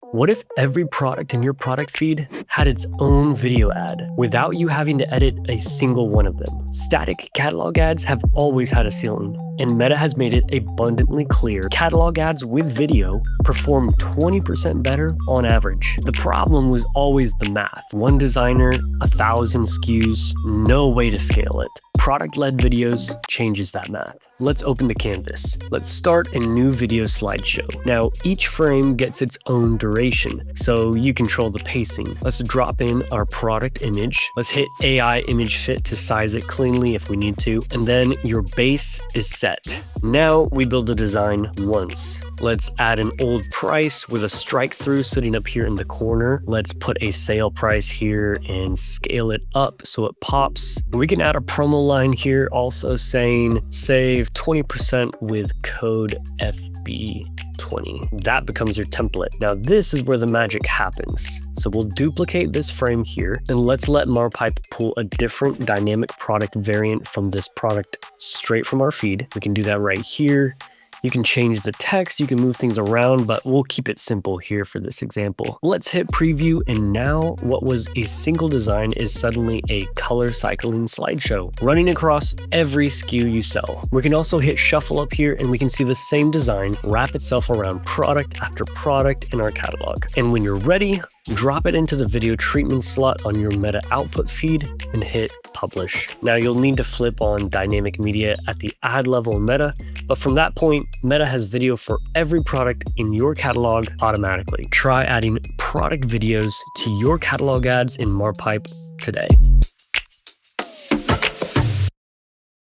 What if every product in your product feed had its own video ad without you having to edit a single one of them? Static catalog ads have always had a ceiling, and Meta has made it abundantly clear catalog ads with video perform 20% better on average. The problem was always the math. One designer, 1,000 SKUs, no way to scale it. Product-led videos changes that math. Let's open the canvas. Let's start a new video slideshow. Now, each frame gets its own duration, so you control the pacing. Let's drop in our product image. Let's hit AI image fit to size it cleanly if we need to, and then your base is set. Now we build a design once. Let's add an old price with a strike through sitting up here in the corner. Let's put a sale price here and scale it up so it pops. We can add a promo line here also saying save 20% with code FB20. That becomes your template. Now this is where the magic happens. So we'll duplicate this frame here and let's let Marpipe pull a different dynamic product variant from this product straight from our feed. We can do that right here. You can change the text, you can move things around, but we'll keep it simple here for this example. Let's hit preview, and now what was a single design is suddenly a color cycling slideshow running across every SKU you sell. We can also hit shuffle up here and we can see the same design wrap itself around product after product in our catalog. And when you're ready, drop it into the video treatment slot on your Meta output feed and hit publish. Now you'll need to flip on dynamic media at the ad level in Meta, but from that point, Meta has video for every product in your catalog automatically. Try adding product videos to your catalog ads in Marpipe today.